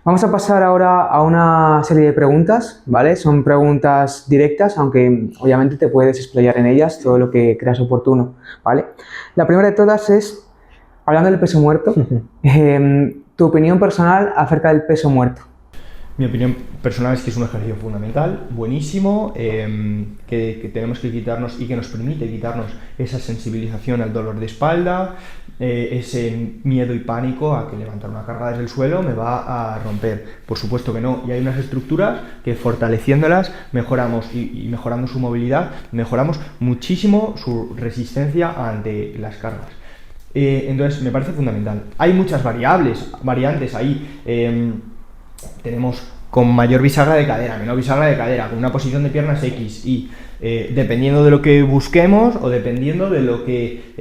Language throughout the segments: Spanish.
Vamos a pasar ahora a una serie de preguntas, ¿vale? Son preguntas directas, aunque obviamente te puedes explayar en ellas todo lo que creas oportuno, ¿vale? La primera de todas es, hablando del peso muerto, tu opinión personal acerca del peso muerto. Mi opinión personal es que es un ejercicio fundamental, buenísimo, que tenemos que quitarnos y que nos permite quitarnos esa sensibilización al dolor de espalda, ese miedo y pánico a que levantar una carga desde el suelo me va a romper. Por supuesto que no, y hay unas estructuras que fortaleciéndolas mejoramos y mejorando su movilidad, mejoramos muchísimo su resistencia ante las cargas. Entonces me parece fundamental. Hay muchas variantes ahí. Tenemos con mayor bisagra de cadera, menor bisagra de cadera, con una posición de piernas X, y dependiendo de lo que busquemos o dependiendo de lo que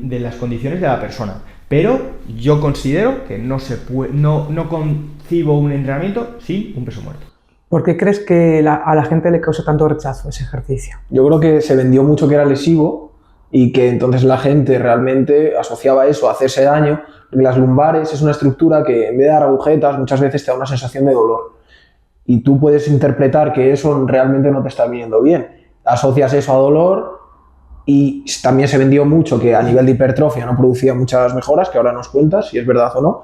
de las condiciones de la persona. Pero yo considero que no concibo un entrenamiento sin un peso muerto. ¿Por qué crees que a la gente le causa tanto rechazo ese ejercicio? Yo creo que se vendió mucho que era lesivo y que entonces la gente realmente asociaba eso a hacerse daño. Las lumbares es una estructura que en vez de dar agujetas muchas veces te da una sensación de dolor y tú puedes interpretar que eso realmente no te está viniendo bien. Asocias eso a dolor y también se vendió mucho que a nivel de hipertrofia no producía muchas mejoras, que ahora nos cuentas si es verdad o no,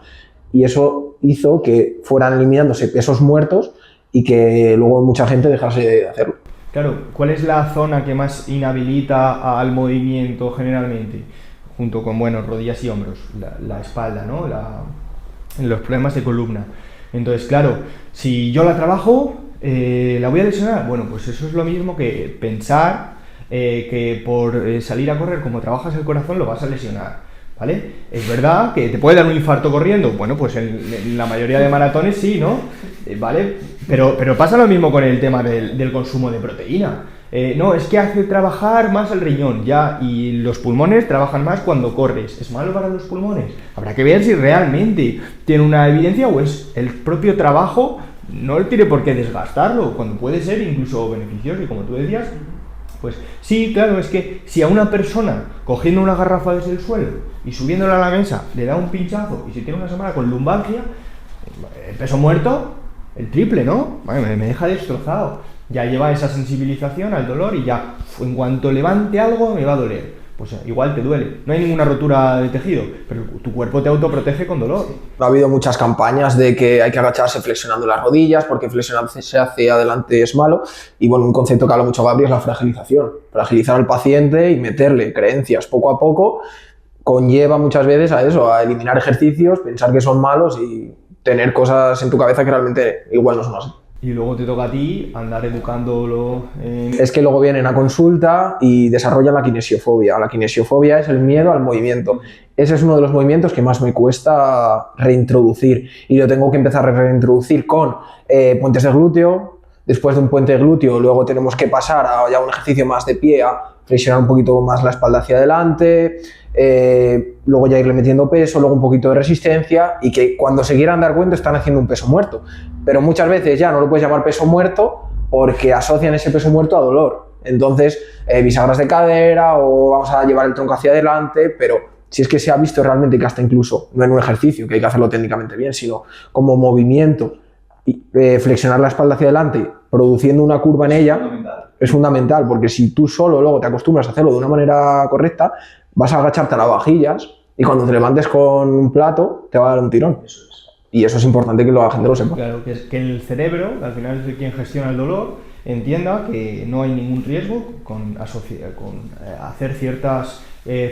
y eso hizo que fueran eliminándose pesos muertos y que luego mucha gente dejase de hacerlo. Claro, ¿cuál es la zona que más inhabilita al movimiento generalmente? Junto con, bueno, rodillas y hombros, la espalda, ¿no? Los problemas de columna. Entonces, claro, si yo la trabajo, ¿la voy a lesionar? Bueno, pues eso es lo mismo que pensar que por salir a correr, como trabajas el corazón, lo vas a lesionar, ¿vale? Es verdad que te puede dar un infarto corriendo, bueno, pues en la mayoría de maratones sí, ¿no? ¿Vale? Pero pasa lo mismo con el tema del consumo de proteína. No, es que hace trabajar más el riñón, ya, y los pulmones trabajan más cuando corres. ¿Es malo para los pulmones? Habrá que ver si realmente tiene una evidencia o es el propio trabajo, no tiene por qué desgastarlo, cuando puede ser incluso beneficioso, y como tú decías, pues sí, claro, es que si a una persona cogiendo una garrafa desde el suelo y subiéndola a la mesa le da un pinchazo y si tiene una semana con lumbalgia, el peso muerto, el triple, ¿no? Bueno, me deja destrozado. Ya lleva esa sensibilización al dolor y ya, en cuanto levante algo me va a doler. Pues igual te duele. No hay ninguna rotura de tejido, pero tu cuerpo te autoprotege con dolor. Ha habido muchas campañas de que hay que agacharse flexionando las rodillas porque flexionarse hacia adelante es malo. Y bueno, un concepto que habla mucho Gabri es la fragilización. Fragilizar al paciente y meterle creencias poco a poco conlleva muchas veces a eso, a eliminar ejercicios, pensar que son malos y tener cosas en tu cabeza que realmente igual no son así. Y luego te toca a ti andar educándolo. Es que luego vienen a consulta y desarrollan la kinesiofobia. La kinesiofobia es el miedo al movimiento. Ese es uno de los movimientos que más me cuesta reintroducir. Y lo tengo que empezar a reintroducir con puentes de glúteo. Después de un puente de glúteo, luego tenemos que pasar a ya un ejercicio más de pie, a flexionar un poquito más la espalda hacia adelante. Luego ya irle metiendo peso, luego un poquito de resistencia y que cuando se quieran dar cuenta están haciendo un peso muerto. Pero muchas veces ya no lo puedes llamar peso muerto porque asocian ese peso muerto a dolor. Entonces, bisagras de cadera o vamos a llevar el tronco hacia adelante, pero si es que se ha visto realmente que hasta incluso, no en un ejercicio, que hay que hacerlo técnicamente bien, sino como movimiento, flexionar la espalda hacia adelante, produciendo una curva en ella, es fundamental, porque si tú solo luego te acostumbras a hacerlo de una manera correcta, vas a agacharte a lavavajillas y cuando te levantes con un plato te va a dar un tirón. Eso es. Y eso es importante que la gente lo sepa. Claro, que el cerebro, al final es quien gestiona el dolor, entienda que no hay ningún riesgo con hacer ciertas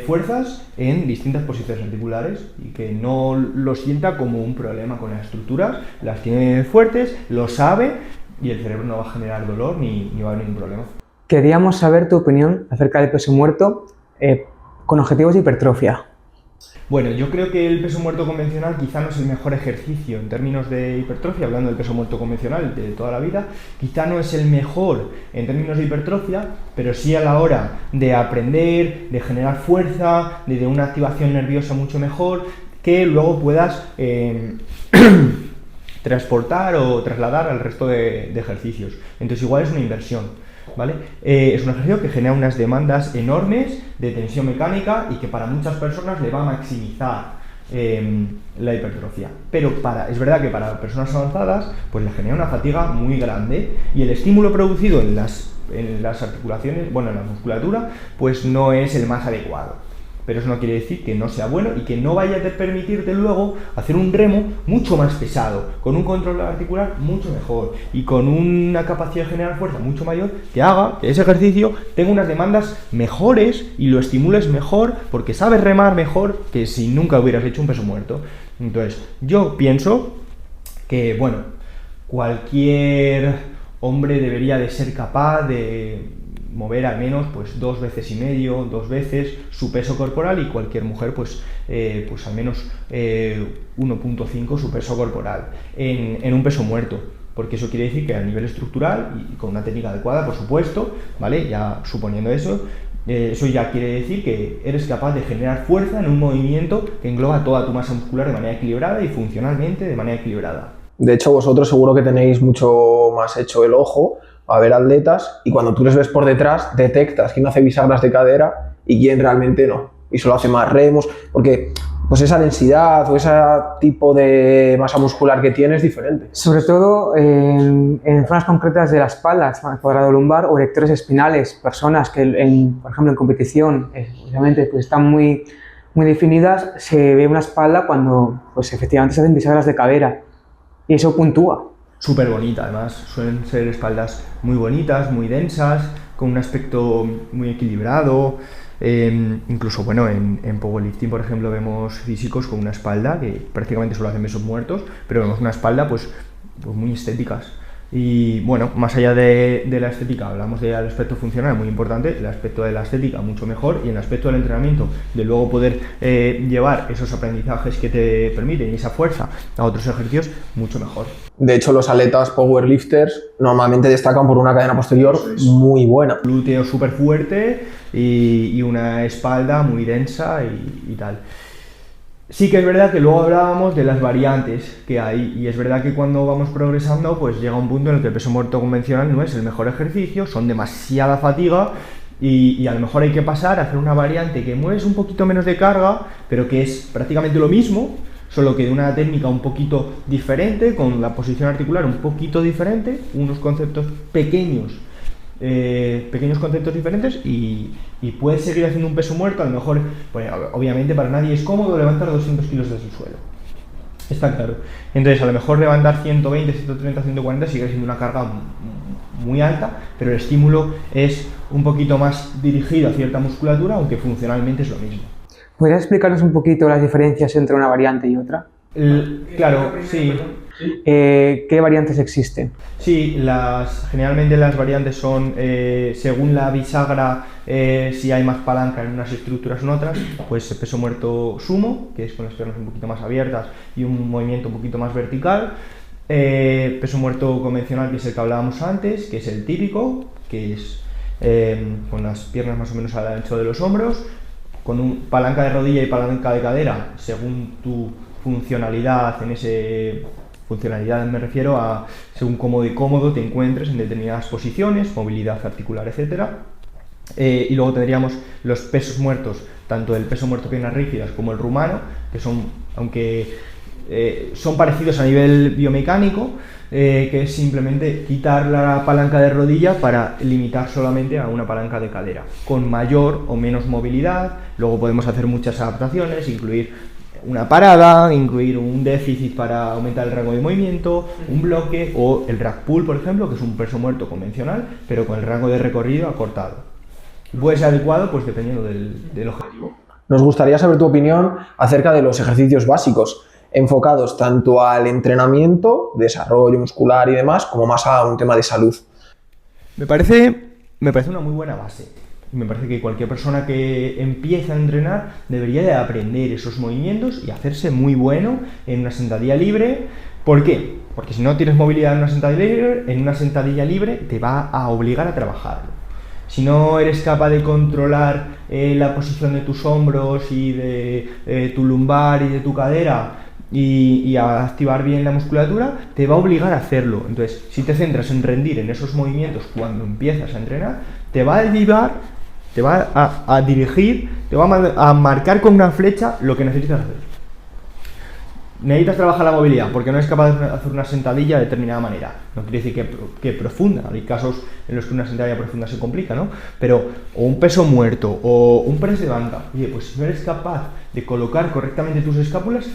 fuerzas en distintas posiciones articulares y que no lo sienta como un problema con las estructuras, las tiene fuertes, lo sabe y el cerebro no va a generar dolor ni va a haber ningún problema. Queríamos saber tu opinión acerca del peso muerto con objetivos de hipertrofia. Bueno, yo creo que el peso muerto convencional quizá no es el mejor ejercicio en términos de hipertrofia, hablando del peso muerto convencional de toda la vida, quizá no es el mejor en términos de hipertrofia, pero sí a la hora de aprender, de generar fuerza, de una activación nerviosa mucho mejor, que luego puedas transportar o trasladar al resto de ejercicios. Entonces igual es una inversión. ¿Vale? Es un ejercicio que genera unas demandas enormes de tensión mecánica y que para muchas personas le va a maximizar la hipertrofia. Pero es verdad que para personas avanzadas pues le genera una fatiga muy grande y el estímulo producido en las articulaciones, bueno, en la musculatura, pues no es el más adecuado. Pero eso no quiere decir que no sea bueno y que no vaya a permitirte luego hacer un remo mucho más pesado, con un control articular mucho mejor y con una capacidad de generar fuerza mucho mayor, que haga que ese ejercicio tenga unas demandas mejores y lo estimules mejor porque sabes remar mejor que si nunca hubieras hecho un peso muerto. Entonces, yo pienso que, bueno, cualquier hombre debería de ser capaz de mover al menos pues 2,5 veces, 2 veces su peso corporal y cualquier mujer pues al menos 1,5 su peso corporal en un peso muerto, porque eso quiere decir que a nivel estructural y con una técnica adecuada, por supuesto, ¿vale? Ya suponiendo eso ya quiere decir que eres capaz de generar fuerza en un movimiento que engloba toda tu masa muscular de manera equilibrada y funcionalmente de manera equilibrada. De hecho, vosotros seguro que tenéis mucho más hecho el ojo a ver atletas y cuando tú les ves por detrás detectas quién hace bisagras de cadera y quién realmente no y solo hace más remos, porque pues esa densidad o ese tipo de masa muscular que tiene es diferente. Sobre todo en zonas concretas de la espalda, cuadrado lumbar o erectores espinales, personas que por ejemplo en competición obviamente pues están muy definidas, se ve una espalda cuando pues efectivamente se hacen bisagras de cadera y eso puntúa. Súper bonita, además, suelen ser espaldas muy bonitas, muy densas, con un aspecto muy equilibrado. Incluso, bueno, en powerlifting, por ejemplo, vemos físicos con una espalda que prácticamente solo hacen pesos muertos, pero vemos una espalda pues muy estéticas. Y bueno, más allá de la estética, hablamos del aspecto funcional, muy importante, el aspecto de la estética mucho mejor y el aspecto del entrenamiento, de luego poder llevar esos aprendizajes que te permiten y esa fuerza a otros ejercicios, mucho mejor. De hecho, los atletas powerlifters normalmente destacan por una cadena posterior muy buena. Glúteo súper fuerte y una espalda muy densa y tal. Sí que es verdad que luego hablábamos de las variantes que hay y es verdad que cuando vamos progresando pues llega un punto en el que el peso muerto convencional no es el mejor ejercicio, son demasiada fatiga y a lo mejor hay que pasar a hacer una variante que mueves un poquito menos de carga pero que es prácticamente lo mismo, solo que de una técnica un poquito diferente, con la posición articular un poquito diferente, unos conceptos pequeños conceptos diferentes y puedes seguir haciendo un peso muerto. A lo mejor, pues, obviamente para nadie es cómodo levantar 200 kilos desde el suelo, está claro. Entonces a lo mejor levantar 120, 130, 140 sigue siendo una carga muy alta, pero el estímulo es un poquito más dirigido a cierta musculatura, aunque funcionalmente es lo mismo. ¿Podrías explicarnos un poquito las diferencias entre una variante y otra? Claro, sí. ¿Qué variantes existen? Sí, generalmente las variantes son según la bisagra, si hay más palanca en unas estructuras o en otras, pues peso muerto sumo, que es con las piernas un poquito más abiertas y un movimiento un poquito más vertical. Peso muerto convencional, que es el que hablábamos antes, que es el típico, que es con las piernas más o menos al ancho de los hombros, con palanca de rodilla y palanca de cadera, según tu funcionalidad funcionalidad me refiero a según cómo de cómodo te encuentres en determinadas posiciones, movilidad articular, etc. Y luego tendríamos los pesos muertos, tanto el peso muerto piernas rígidas como el rumano, que son, aunque son parecidos a nivel biomecánico, que es simplemente quitar la palanca de rodilla para limitar solamente a una palanca de cadera, con mayor o menos movilidad. Luego podemos hacer muchas adaptaciones, incluir una parada, incluir un déficit para aumentar el rango de movimiento, un bloque o el rack pull, por ejemplo, que es un peso muerto convencional, pero con el rango de recorrido acortado. Puede ser adecuado pues dependiendo del objetivo. Nos gustaría saber tu opinión acerca de los ejercicios básicos, enfocados tanto al entrenamiento, desarrollo muscular y demás, como más a un tema de salud. Me parece una muy buena base. Me parece que cualquier persona que empieza a entrenar debería de aprender esos movimientos y hacerse muy bueno en una sentadilla libre. ¿Por qué? Porque si no tienes movilidad en una sentadilla libre te va a obligar a trabajarlo. Si no eres capaz de controlar la posición de tus hombros y de tu lumbar y de tu cadera y a activar bien la musculatura, te va a obligar a hacerlo. Entonces, si te centras en rendir en esos movimientos cuando empiezas a entrenar, te va a llevar, te va a dirigir, te va a marcar con una flecha lo que necesitas hacer. necesitas trabajar la movilidad porque no eres capaz de hacer una sentadilla de determinada manera. No quiere decir que profunda, hay casos en los que una sentadilla profunda se complica, ¿no? Pero, o un peso muerto, o un press de banca. Oye, pues si no eres capaz de colocar correctamente tus escápulas,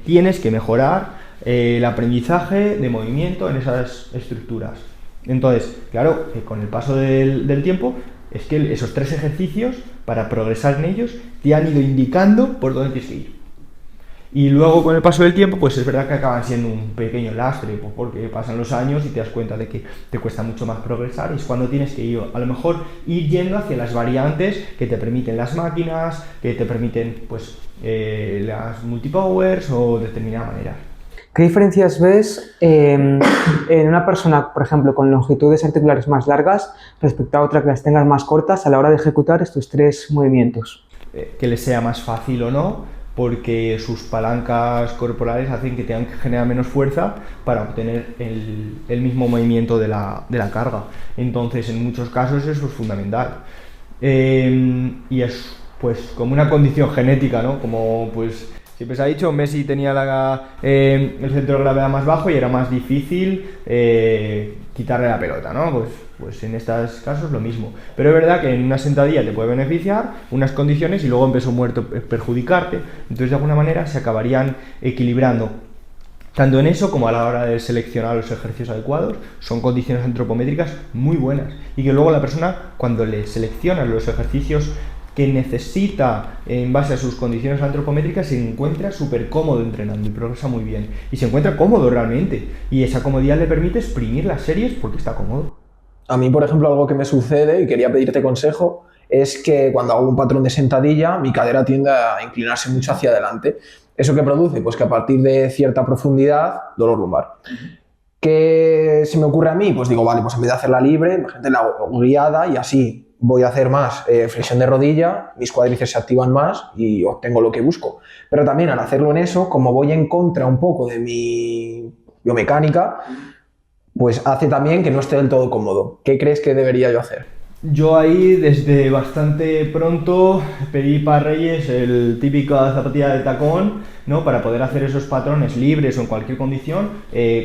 tienes que mejorar el aprendizaje de movimiento en esas estructuras. Entonces, claro, con el paso del tiempo, es que esos 3 ejercicios, para progresar en ellos, te han ido indicando por dónde tienes que ir. Y luego, con el paso del tiempo, pues es verdad que acaban siendo un pequeño lastre, pues porque pasan los años y te das cuenta de que te cuesta mucho más progresar, y es cuando tienes que ir, a lo mejor, ir yendo hacia las variantes que te permiten las máquinas, que te permiten, pues, las multipowers o de determinada manera. ¿Qué diferencias ves en una persona, por ejemplo, con longitudes articulares más largas respecto a otra que las tengas más cortas a la hora de ejecutar estos 3 movimientos? Que les sea más fácil o no, porque sus palancas corporales hacen que tengan que generar menos fuerza para obtener el mismo movimiento de la carga. Entonces, en muchos casos eso es fundamental. Y es pues como una condición genética, ¿no? Como pues siempre se ha dicho, Messi tenía el centro de gravedad más bajo y era más difícil quitarle la pelota, ¿no? Pues en estos casos lo mismo. Pero es verdad que en una sentadilla te puede beneficiar unas condiciones y luego en peso muerto perjudicarte. Entonces, de alguna manera se acabarían equilibrando. Tanto en eso como a la hora de seleccionar los ejercicios adecuados, son condiciones antropométricas muy buenas. Y que luego la persona, cuando le selecciona los ejercicios que necesita en base a sus condiciones antropométricas, se encuentra súper cómodo entrenando y progresa muy bien. Y se encuentra cómodo realmente. Y esa comodidad le permite exprimir las series porque está cómodo. A mí, por ejemplo, algo que me sucede y quería pedirte consejo es que cuando hago un patrón de sentadilla, mi cadera tiende a inclinarse mucho hacia adelante. ¿Eso qué produce? Pues que a partir de cierta profundidad, dolor lumbar. ¿Qué se me ocurre a mí? Pues digo, vale, pues en vez de hacerla libre, imagínate, la hago guiada y así voy a hacer más flexión de rodilla, mis cuádriceps se activan más y obtengo lo que busco. Pero también al hacerlo en eso, como voy en contra un poco de mi biomecánica, pues hace también que no esté del todo cómodo. ¿Qué crees que debería yo hacer? Yo ahí desde bastante pronto pedí para Reyes el típico zapatilla de tacón, ¿no? Para poder hacer esos patrones libres o en cualquier condición,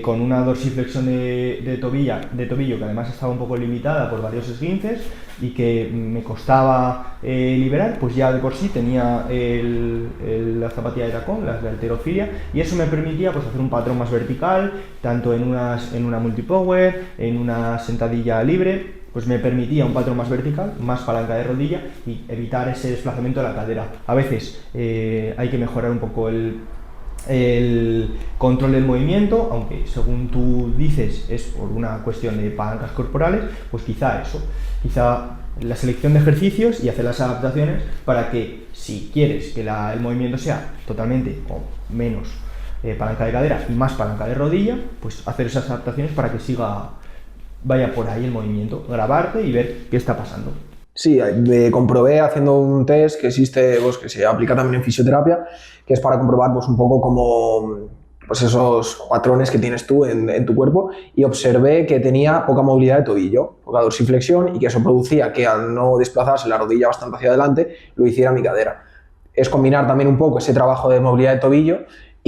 con una dorsiflexión de tobillo que además estaba un poco limitada por varios esguinces y que me costaba liberar, pues ya de por sí tenía la zapatilla de tacón, la de halterofilia, y eso me permitía pues hacer un patrón más vertical, tanto en una multipower, en una sentadilla libre. Pues me permitía un patrón más vertical, más palanca de rodilla y evitar ese desplazamiento de la cadera. A veces hay que mejorar un poco el control del movimiento, aunque según tú dices es por una cuestión de palancas corporales, pues quizá la selección de ejercicios y hacer las adaptaciones para que, si quieres que el movimiento sea totalmente o menos palanca de cadera y más palanca de rodilla, pues hacer esas adaptaciones para que vaya por ahí el movimiento, grabarte y ver qué está pasando. Sí, comprobé haciendo un test que existe, pues, que se aplica también en fisioterapia, que es para comprobar pues, un poco como pues, esos patrones que tienes tú en tu cuerpo, y observé que tenía poca movilidad de tobillo, poca dorsiflexión, y que eso producía que al no desplazarse la rodilla bastante hacia adelante, lo hiciera mi cadera. Es combinar también un poco ese trabajo de movilidad de tobillo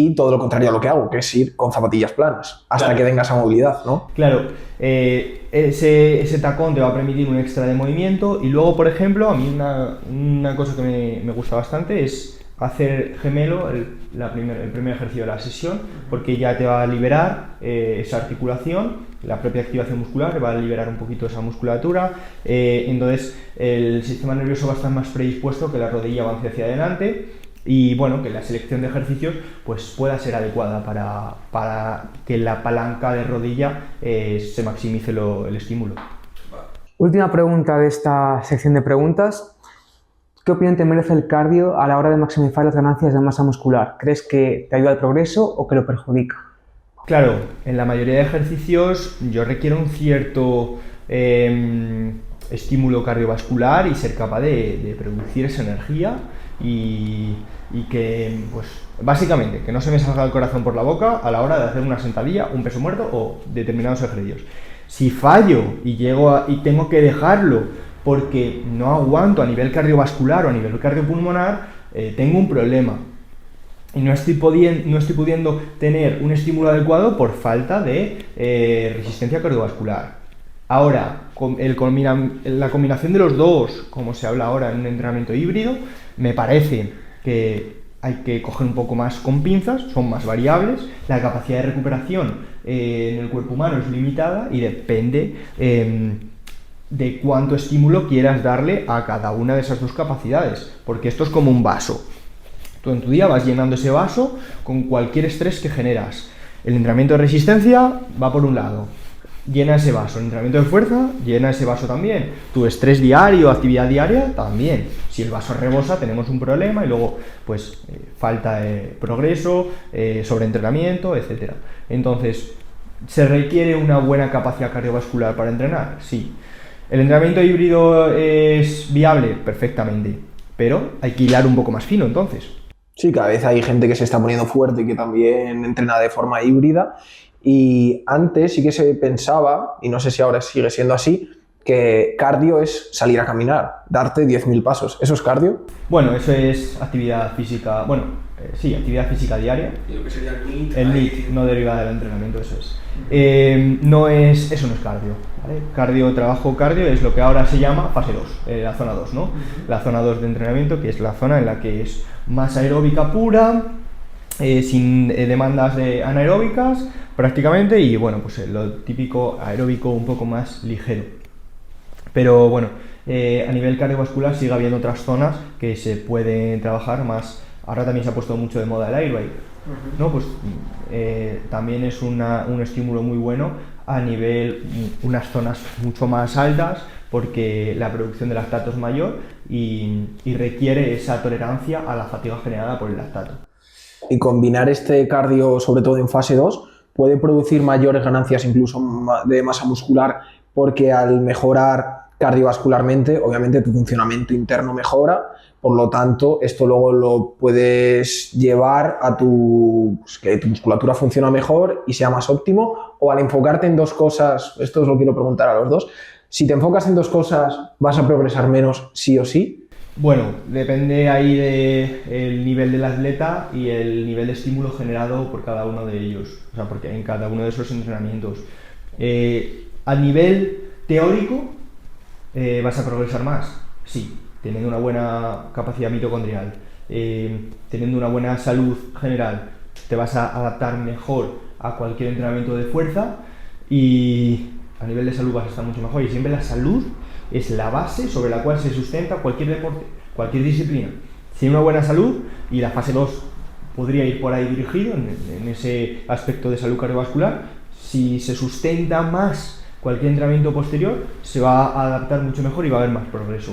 y todo lo contrario a lo que hago, que es ir con zapatillas planas, hasta que tenga esa movilidad, ¿no? Claro, ese tacón te va a permitir un extra de movimiento, y luego, por ejemplo, a mí una cosa que me gusta bastante es hacer gemelo el primer ejercicio de la sesión, porque ya te va a liberar esa articulación, la propia activación muscular va a liberar un poquito esa musculatura, entonces el sistema nervioso va a estar más predispuesto que la rodilla avance hacia adelante. Y bueno, que la selección de ejercicios pues pueda ser adecuada para que la palanca de rodilla se maximice el estímulo. Última pregunta de esta sección de preguntas. ¿Qué opinión te merece el cardio a la hora de maximizar las ganancias de masa muscular? ¿Crees que te ayuda al progreso o que lo perjudica? Claro, en la mayoría de ejercicios yo requiero un cierto estímulo cardiovascular y ser capaz de producir esa energía y que, pues, básicamente, que no se me salga el corazón por la boca a la hora de hacer una sentadilla, un peso muerto o determinados ejercicios. Si fallo y tengo que dejarlo porque no aguanto a nivel cardiovascular o a nivel cardiopulmonar, tengo un problema. y no estoy pudiendo tener un estímulo adecuado por falta de resistencia cardiovascular. Ahora, la combinación de los dos, como se habla ahora en un entrenamiento híbrido, me parece que hay que coger un poco más con pinzas, son más variables, la capacidad de recuperación en el cuerpo humano es limitada y depende de cuánto estímulo quieras darle a cada una de esas dos capacidades, porque esto es como un vaso. Tú en tu día vas llenando ese vaso con cualquier estrés que generas. El entrenamiento de resistencia va por un lado, llena ese vaso. El entrenamiento de fuerza llena ese vaso también. Tu estrés diario, actividad diaria, también. Si el vaso rebosa, tenemos un problema y luego, pues, falta de progreso, sobreentrenamiento, etc. Entonces, ¿se requiere una buena capacidad cardiovascular para entrenar? Sí. ¿El entrenamiento híbrido es viable? Perfectamente. Pero hay que hilar un poco más fino, entonces. Sí, cada vez hay gente que se está poniendo fuerte y que también entrena de forma híbrida. Y antes sí que se pensaba, y no sé si ahora sigue siendo así, que cardio es salir a caminar, darte 10.000 pasos. ¿Eso es cardio? Bueno, eso es actividad física, sí, actividad física diaria. Y lo que sería el NEAT. El NEAT, no deriva del entrenamiento, eso es. Eso no es cardio, ¿vale? Trabajo cardio es lo que ahora se llama fase 2, la zona 2, ¿no? La zona 2 de entrenamiento, que es la zona en la que es más aeróbica pura, sin demandas anaeróbicas prácticamente, y bueno, pues lo típico aeróbico un poco más ligero. Pero bueno, a nivel cardiovascular sigue habiendo otras zonas que se pueden trabajar más. Ahora también se ha puesto mucho de moda el airbike, ¿no? Pues también es un estímulo muy bueno a nivel, unas zonas mucho más altas, porque la producción de lactato es mayor y requiere esa tolerancia a la fatiga generada por el lactato. Y combinar este cardio, sobre todo en fase 2, puede producir mayores ganancias incluso de masa muscular, porque al mejorar cardiovascularmente, obviamente tu funcionamiento interno mejora, por lo tanto, esto luego lo puedes llevar a que tu musculatura funcione mejor y sea más óptimo, o al enfocarte en dos cosas, esto os lo quiero preguntar a los dos, si te enfocas en dos cosas, ¿vas a progresar menos sí o sí? Bueno, depende ahí del nivel del atleta y el nivel de estímulo generado por cada uno de ellos, o sea, porque en cada uno de esos entrenamientos. A nivel teórico, ¿vas a progresar más? Sí, teniendo una buena capacidad mitocondrial, teniendo una buena salud general, te vas a adaptar mejor a cualquier entrenamiento de fuerza y a nivel de salud vas a estar mucho mejor. Y siempre la salud es la base sobre la cual se sustenta cualquier deporte, cualquier disciplina. Si hay una buena salud, y la fase 2 podría ir por ahí dirigido en ese aspecto de salud cardiovascular, si se sustenta más cualquier entrenamiento posterior, se va a adaptar mucho mejor y va a haber más progreso.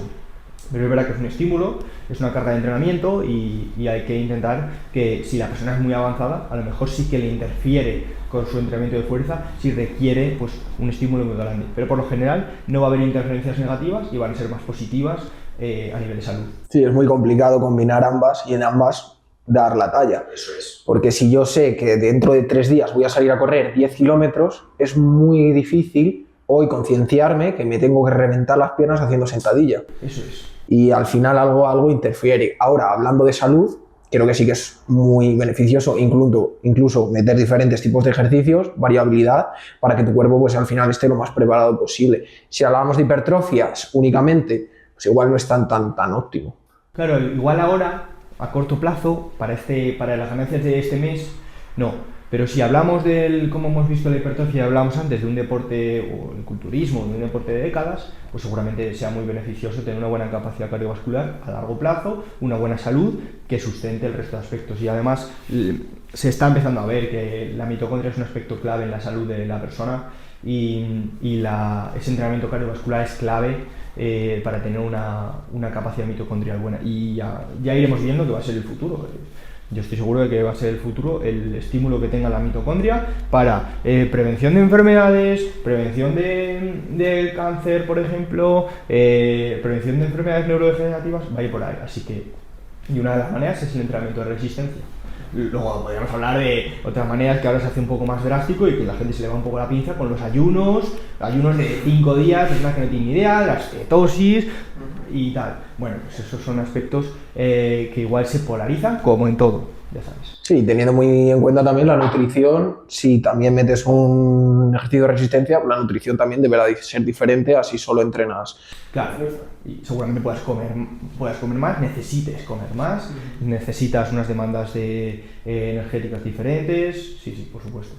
Pero es verdad que es un estímulo, es una carga de entrenamiento y hay que intentar que, si la persona es muy avanzada, a lo mejor sí que le interfiere con su entrenamiento de fuerza, si requiere pues un estímulo muy grande. Pero por lo general no va a haber interferencias negativas y van a ser más positivas a nivel de salud. Sí, es muy complicado combinar ambas y en ambas dar la talla. Eso es. Porque si yo sé que dentro de 3 días voy a salir a correr 10 kilómetros, es muy difícil hoy concienciarme que me tengo que reventar las piernas haciendo sentadilla. Eso es. Y al final algo interfiere. Ahora, hablando de salud, creo que sí que es muy beneficioso incluso meter diferentes tipos de ejercicios, variabilidad, para que tu cuerpo pues al final esté lo más preparado posible. Si hablamos de hipertrofias únicamente, pues igual no es tan óptimo. Claro, igual ahora, a corto plazo, para las ganancias de este mes, no. Pero si hablamos como hemos visto la hipertrofia, hablamos antes de un deporte, o el culturismo, de un deporte de décadas, pues seguramente sea muy beneficioso tener una buena capacidad cardiovascular a largo plazo, una buena salud que sustente el resto de aspectos. Y además se está empezando a ver que la mitocondria es un aspecto clave en la salud de la persona y ese entrenamiento cardiovascular es clave para tener una capacidad mitocondrial buena. Y ya iremos viendo que va a ser el futuro. Yo estoy seguro de que va a ser el futuro el estímulo que tenga la mitocondria para prevención de enfermedades, prevención de cáncer, por ejemplo, prevención de enfermedades neurodegenerativas, va a ir por ahí. Así que, y una de las maneras es el entrenamiento de resistencia. Luego podríamos hablar de otras maneras que ahora se hace un poco más drástico y que la gente se le va un poco la pinza con los ayunos de 5 días, es la que no tiene ni idea, las cetosis y tal. Bueno, pues esos son aspectos que igual se polarizan como en todo, ya sabes. Sí, teniendo muy en cuenta también la nutrición, si también metes un ejercicio de resistencia, la nutrición también deberá ser diferente, así solo entrenas. Claro, y seguramente puedas comer más, necesites comer más, necesitas unas demandas energéticas diferentes, sí, por supuesto.